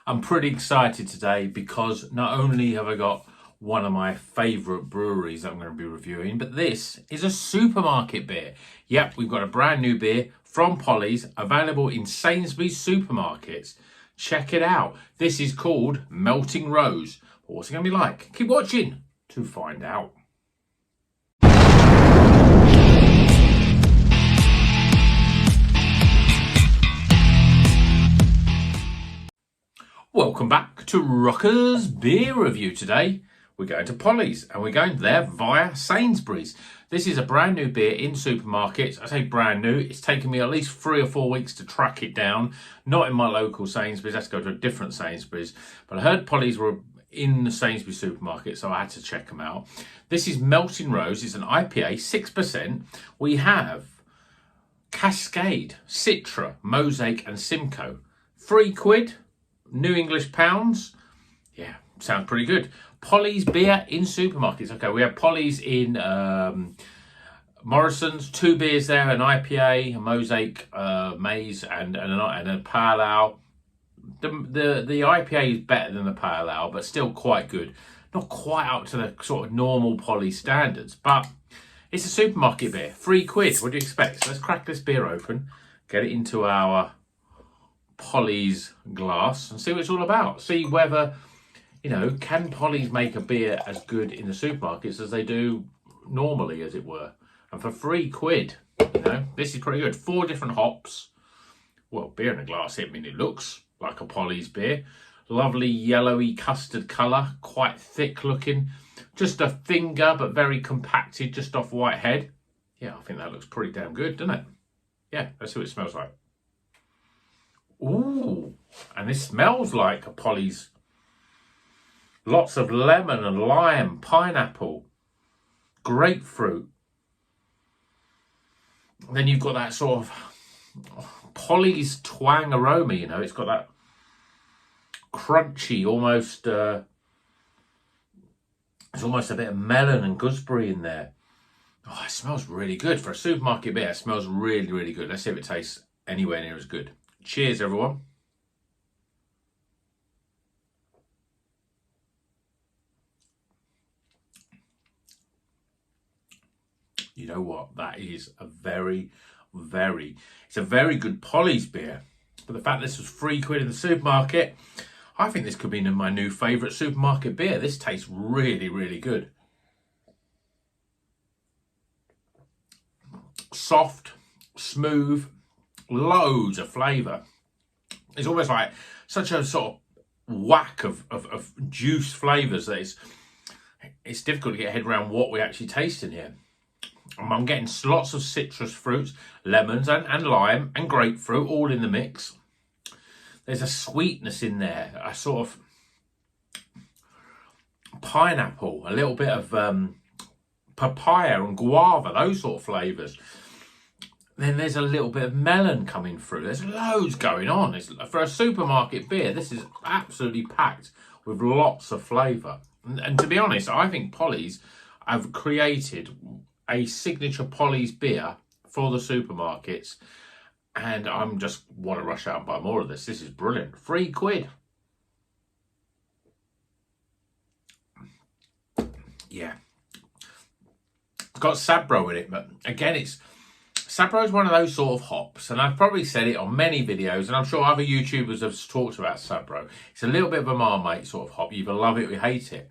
I'm pretty excited today because not only have I got one of my favourite breweries I'm going to be reviewing, but this is a supermarket beer. Yep, we've got a brand new beer from Polly's available in Sainsbury's supermarkets. Check it out. This is called Melting Rose. What's it going to be like? Keep watching to find out. Welcome back to Rocker's Beer Review. Today we're going to Polly's and we're going there via Sainsbury's. This is a brand new beer in supermarkets. I say brand new, it's taken me at least 3 or 4 weeks to track it down. Not in my local Sainsbury's, I had to go to a different Sainsbury's. But I heard Polly's were in the Sainsbury's supermarket, so I had to check them out. This is Melting Rose, it's an IPA, 6%. We have Cascade, Citra, Mosaic and Simcoe. £3. New English pounds. Yeah, sounds pretty good. Polly's beer in supermarkets. Okay, we have Polly's in Morrison's. 2 beers there, an IPA, a Mosaic, Maize and a Pale Ale. The IPA is better than the Pale Ale, but still quite good. Not quite up to the sort of normal Polly standards, but it's a supermarket beer. £3. What do you expect? So let's crack this beer open, get it into our Polly's glass and see what it's all about. See whether, can Polly's make a beer as good in the supermarkets as they do normally, as it were. And for £3, this is pretty good. 4 different hops. Well, beer in a glass, I mean, it looks like a Polly's beer. Lovely yellowy custard colour, quite thick looking. Just a finger, but very compacted, just off white head. Yeah, I think that looks pretty damn good, doesn't it? Yeah, let's see what it smells like. Ooh, and this smells like a Polly's. Lots of lemon and lime, pineapple, grapefruit. And then you've got that sort of Polly's twang aroma, it's got that crunchy, almost, there's almost a bit of melon and gooseberry in there. Oh, it smells really good. For a supermarket beer, it smells really, really good. Let's see if it tastes anywhere near as good. Cheers, everyone. You know what? That is a it's a very good Polly's beer. But the fact this was £3 in the supermarket, I think this could be my new favourite supermarket beer. This tastes really, really good. Soft, smooth, loads of flavour. It's almost like such a sort of whack of juice flavours that it's difficult to get a head around what we actually taste in here. I'm getting lots of citrus fruits, lemons and lime and grapefruit all in the mix. There's a sweetness in there, a sort of pineapple, a little bit of papaya and guava, those sort of flavours. Then there's a little bit of melon coming through. There's loads going on. For a supermarket beer, this is absolutely packed with lots of flavour. And to be honest, I think Polly's have created a signature Polly's beer for the supermarkets. And I'm just want to rush out and buy more of this. This is brilliant. £3. Yeah. It's got Sabro in it, but again, Sabro is one of those sort of hops, and I've probably said it on many videos, and I'm sure other YouTubers have talked about Sabro. It's a little bit of a Marmite sort of hop. You either love it or you hate it.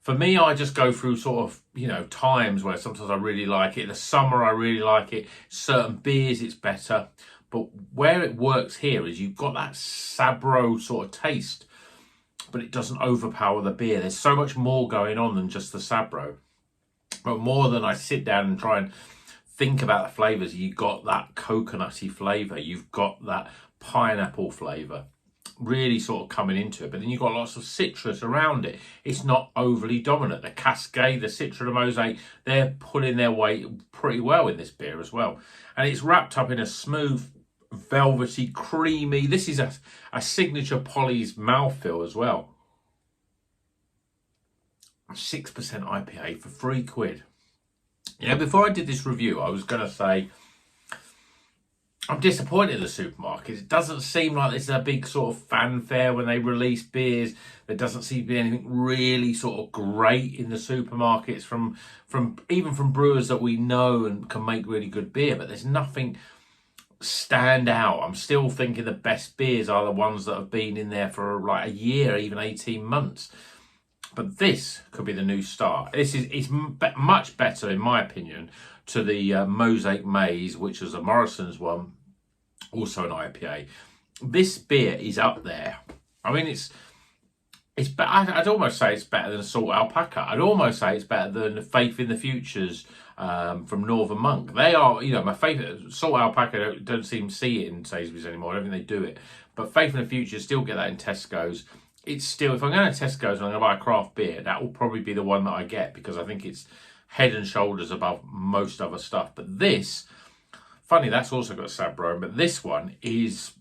For me, I just go through sort of, times where sometimes I really like it. In the summer, I really like it. Certain beers, it's better. But where it works here is you've got that Sabro sort of taste, but it doesn't overpower the beer. There's so much more going on than just the Sabro. But more than I sit down and try and think about the flavours, you've got that coconutty flavour, you've got that pineapple flavour really sort of coming into it, but then you've got lots of citrus around it. It's not overly dominant. The Cascade, the Citra, the Mosaic, they're pulling their weight pretty well in this beer as well. And it's wrapped up in a smooth, velvety, creamy, this is a signature Polly's mouthfeel as well. 6% IPA for £3. Before I did this review, I was going to say I'm disappointed in the supermarkets. It doesn't seem like there's a big sort of fanfare when they release beers. There doesn't seem to be anything really sort of great in the supermarkets from even from brewers that we know and can make really good beer. But there's nothing stand out. I'm still thinking the best beers are the ones that have been in there for like a year, even 18 months. But this could be the new start. This is much better, in my opinion, to the Mosaic Maze, which was a Morrison's one, also an IPA. This beer is up there. I mean, it's I'd almost say it's better than Salt Alpaca. I'd almost say it's better than Faith in the Futures from Northern Monk. They are, my favourite. Salt Alpaca don't seem to see it in Sainsbury's anymore. I don't think they do it. But Faith in the Futures still get that in Tesco's. It's still, if I'm going to Tesco's and I'm going to buy a craft beer, that will probably be the one that I get because I think it's head and shoulders above most other stuff. But this, funny, that's also got Sabro, but this one is,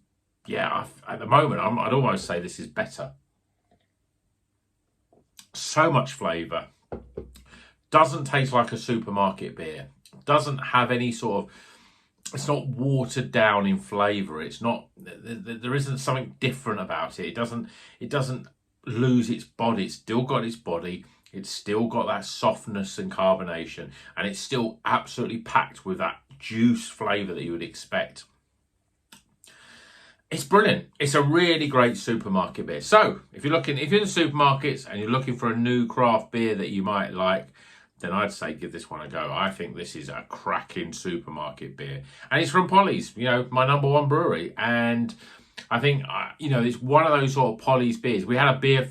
at the moment, I'd almost say this is better. So much flavour. Doesn't taste like a supermarket beer. Doesn't have any sort of, it's not watered down in flavour. It's not, there isn't something different about it. It doesn't lose its body. It's still got its body. It's still got that softness and carbonation. And it's still absolutely packed with that juice flavour that you would expect. It's brilliant. It's a really great supermarket beer. So if you're in the supermarkets and you're looking for a new craft beer that you might like, then I'd say give this one a go. I think this is a cracking supermarket beer. And it's from Polly's, my number one brewery. And I think, it's one of those sort of Polly's beers. We had a beer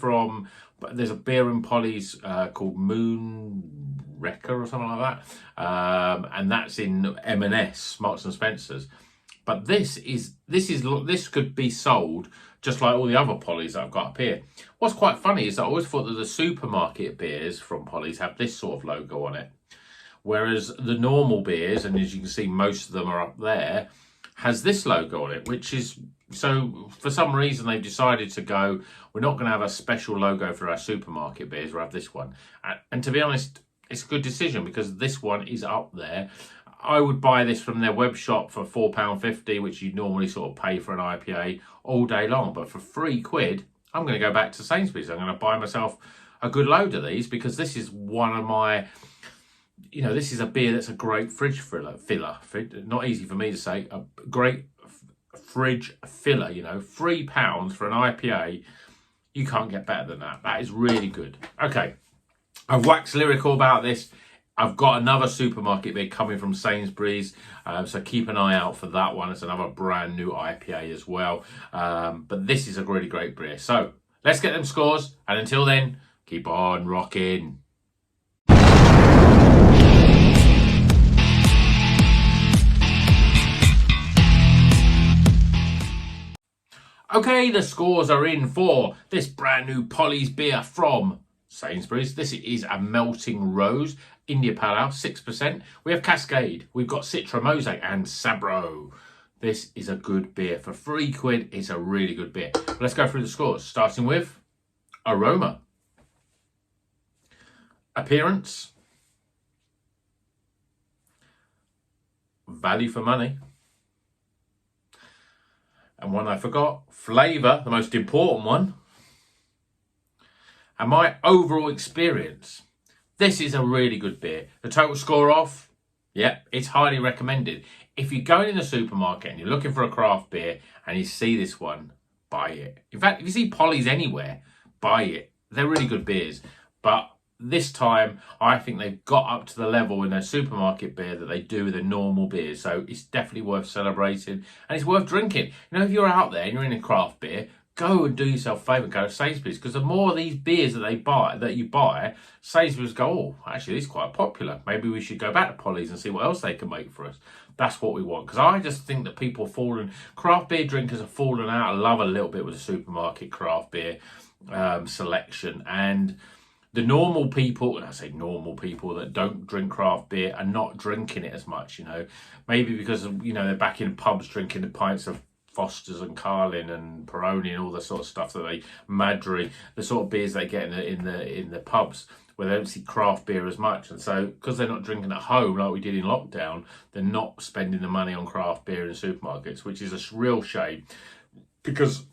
there's a beer in Polly's called Moon Wrecker or something like that. And that's in M&S, Marks and Spencer's. But this could be sold just like all the other Polly's that I've got up here. What's quite funny is I always thought that the supermarket beers from Polly's have this sort of logo on it. Whereas the normal beers, and as you can see, most of them are up there, has this logo on it, which is, so for some reason they've decided to go, we're not going to have a special logo for our supermarket beers, we'll have this one. And to be honest, it's a good decision because this one is up there. I would buy this from their web shop for £4.50, which you normally sort of pay for an IPA all day long. But for £3, I'm going to go back to Sainsbury's. I'm going to buy myself a good load of these because this is one of my, this is a beer that's a great fridge filler. Not easy for me to say. A great fridge filler, £3 for an IPA. You can't get better than that. That is really good. Okay, I've waxed lyrical about this. I've got another supermarket beer coming from Sainsbury's, so keep an eye out for that one. It's another brand new IPA as well. But this is a really great beer. So let's get them scores. And until then, keep on rocking. Okay, the scores are in for this brand new Polly's beer from Sainsbury's. This is a Melting Rose India Pale Ale, 6%. We have Cascade, we've got Citra, Mosaic and Sabro. This is a good beer. For £3, it's a really good beer. Let's go through the scores, starting with aroma, appearance, value for money, and one I forgot, flavour, the most important one, and my overall experience. This is a really good beer. The total score off, it's highly recommended. If you're going in the supermarket and you're looking for a craft beer and you see this one, buy it. In fact, if you see Polly's anywhere, buy it. They're really good beers. But this time, I think they've got up to the level in their supermarket beer that they do with the normal beers. So it's definitely worth celebrating and it's worth drinking. If you're out there and you're in a craft beer, go and do yourself a favour, go to Sainsbury's, because the more of these beers that you buy, Sainsbury's go, oh, actually, this is quite popular. Maybe we should go back to Polly's and see what else they can make for us. That's what we want, because I just think that craft beer drinkers have fallen out of love a little bit with the supermarket craft beer selection, and the normal people, and I say normal people that don't drink craft beer, are not drinking it as much, maybe because, they're back in pubs drinking the pints of Foster's and Carlin and Peroni and all the sort of stuff that they Madry, the sort of beers they get in the pubs where they don't see craft beer as much. And so because they're not drinking at home like we did in lockdown, they're not spending the money on craft beer in supermarkets, which is a real shame, because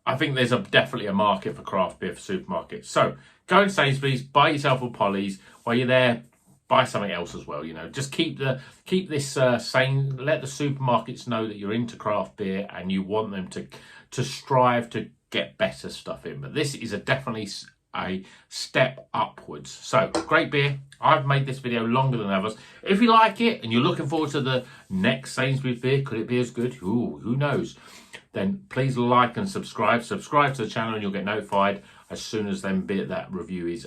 I think there's definitely a market for craft beer for supermarkets. So go in Sainsbury's, buy yourself a Polly's. While you're there, buy something else as well. You know, just keep this sane. Let the supermarkets know that you're into craft beer and you want them to strive to get better stuff in. But this is definitely a step upwards. So great beer. I've made this video longer than others. If you like it and you're looking forward to the next Sainsbury's beer, could it be as good? Ooh, who knows? Then please like and subscribe. Subscribe to the channel and you'll get notified as soon as that review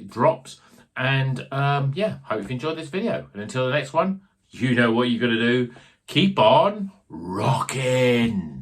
drops. And yeah, hope you've enjoyed this video. And until the next one, you know what you're going to do. Keep on rocking.